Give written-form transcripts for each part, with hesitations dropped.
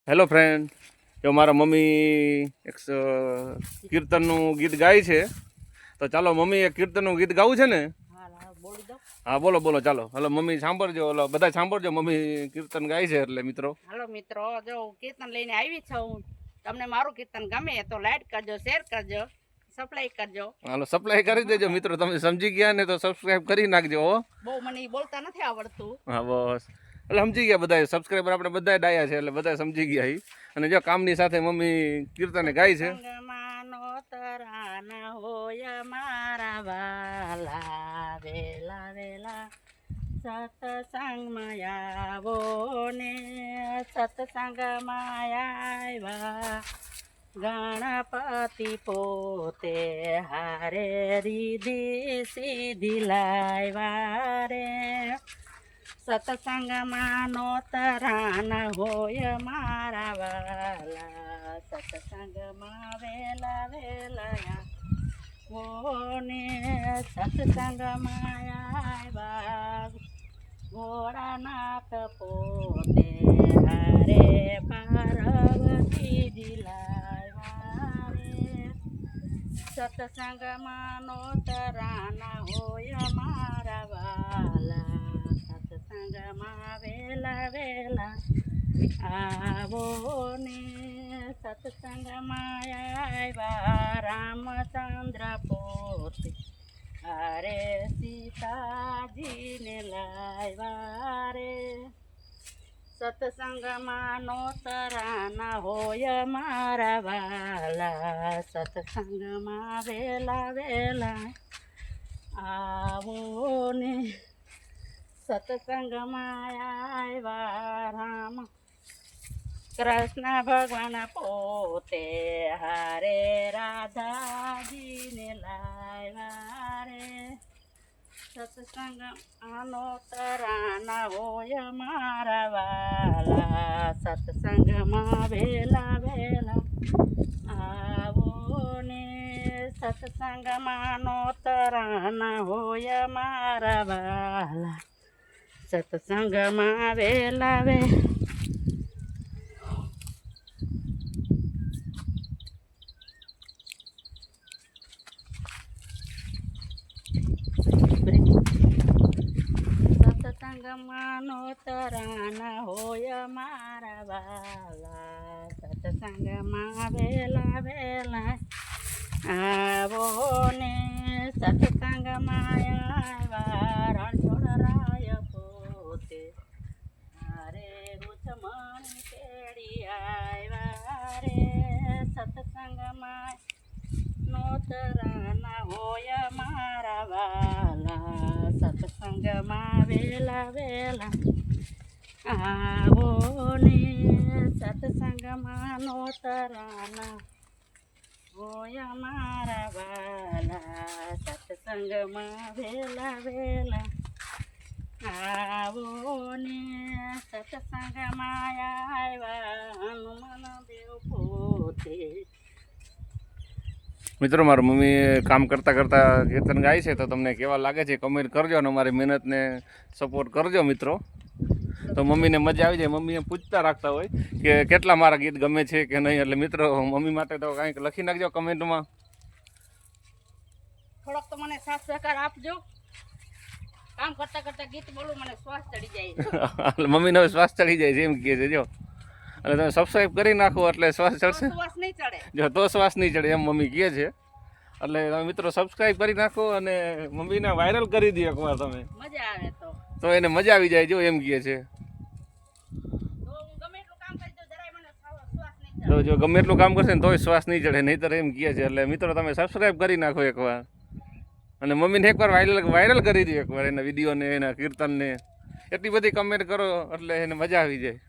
Hello friend, જો મારા mummy એક કીર્તનનું ગીત ગાય છે, તો ચાલો મમ્મી એક કીર્તનનું ગીત ગાવું છે ને? હા બોલો બોલો, ચાલો. હલો મમ્મી સાંભળજો, હલો બધા સાંભળજો, મમ્મી કીર્તન ગાય છે એટલે મિત્રો. હાલો મિત્રો, જો કીર્તન લઈને આવી છું. તમને મારું કીર્તન ગમે તો લાઈક કરજો, શેર કરજો, સપ્લાય કરજો. હાલો સપ્લાય કરી દેજો મિત્રો, તમે સમજી ગયા ને તો સબસ્ક્રાઇબ કરી નાખજો. બહુ મને બોલતા નથી આવડતું. હા બસ, એટલે સમજી ગયા બધા સબસ્ક્રાઈબર આપણે બધા ડાયા છે એટલે બધા સમજી ગયા હી. અને જો કામની સાથે મમ્મી કીર્તને ગાય છે. સંગમાનો તરાના હોય મારા વાલા, વેલા વેલા સત્સંગમાં આવો ને, સત્સંગમાં આવ્યા ગણપતિ પોતે હારે રીધી સીધી લાવ્યા રે. સત્સંગમાં નો તરાના હોય મારા વાલા, સત્સંગમાં વેલા વેલા ઓને, સત્સંગમાં આવ્યા ઘોડાનાથ પોતે હારે પાર્વતીજી લાવ્યા રે. સત્સંગમાં નો તરાના હોય મારા વાલા, સત્સંગમાં વેલા વેલા આવો ને. સત્સંગમાં આવ્યા રામચંદ્ર પોતે હારે સીતાજીને લાવ્યા રે. સત્સંગમાં નો તરાના હોય મારા વાલા, સત્સંગમાં વેલા વેલા આવો ને. સત્સંગમાં આવ્યા રામ કૃષ્ણ ભગવાન પોતે હારે રાધાજીને લાવ્યા રે. સત્સંગ આનો તરાના હોય મારા વાલા, સત્સંગમાં વેલા વેલા આવો ને. સત્સંગમાં નો તરાના હોય મારા વાલા, સત્સંગમાં વેલા વેલા સત્સંગમાં નો તરાના હોય મારા વાલા, સત્સંગમાં વેલા વેલા આવો ને. સત્સંગમાં આવ્યા રણછોડરાય પોતે હારે રૂચમણી કેડી આવ્યા રે. સત્સંગમાં નો તરાના હોય મારા વાલા, સત્સંગમાં વેલા વેલા આવો ને. સત્સંગમાં નો તરાના હોય મારા વાલા, સત્સંગમાં વેલા વેલા આવો ને. સત્સંગમાં આવ્યા હનુમાન દેવ પોતે. મિત્રો મારા મમ્મી કામ કરતાં કરતાં કીર્તન ગાય છે, તો તમને કેવા લાગે છે કમેન્ટ કરજો અને અમારી મહેનતને સપોર્ટ કરજો મિત્રો. તો મમ્મીને મજા આવી જાય, મમ્મીને પૂછતા રાખતા હોય કે કેટલા મારા ગીત ગમે છે કે નહીં, એટલે મિત્રો મમ્મી માટે તો કંઈક લખી નાખજો કમેન્ટમાં. થોડોક તો મને સાથ સહકાર આપજો. કામ કરતા કરતા ગીત બોલું, મને શ્વાસ ચડી જાય. મમ્મીને હવે શ્વાસ ચડી જાય છે એમ કહે છે. જો એટલે તમે સબસ્ક્રાઈબ કરી નાખો એટલે શ્વાસ ચડશે. શ્વાસ નહીં ચડે, જો તો શ્વાસ નહીં ચડે એમ મમ્મી કહે છે. એટલે તમે મિત્રો સબસ્ક્રાઈબ કરી નાખો અને મમ્મીને વાયરલ કરી દો એકવાર તમે, મજા આવે તો એને મજા આવી જાય. જો એમ કહે છે, તો જો ગમે એટલું કામ કરશે ને તોય શ્વાસ નહીં ચડે, નહીંતર એમ કહે છે. એટલે મિત્રો તમે સબસ્ક્રાઈબ કરી નાખો એકવાર અને મમ્મીને એકવાર વાયરલ કરી દો એકવાર, એના વિડીયોને એના કીર્તનને. એટલી બધી કમેન્ટ કરો એટલે એને મજા આવી જાય.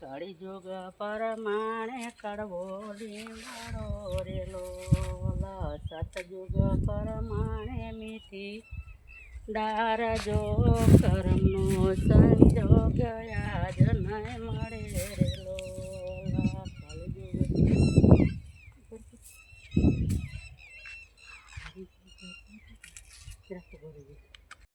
કળી જોગ પરમાણે કડવો લીમડો રેલો, સતયુગ પરમાણે મીઠી ડાર જો કરમનો સંજોગ આજ નહીં મળે રેલો. કળયુગ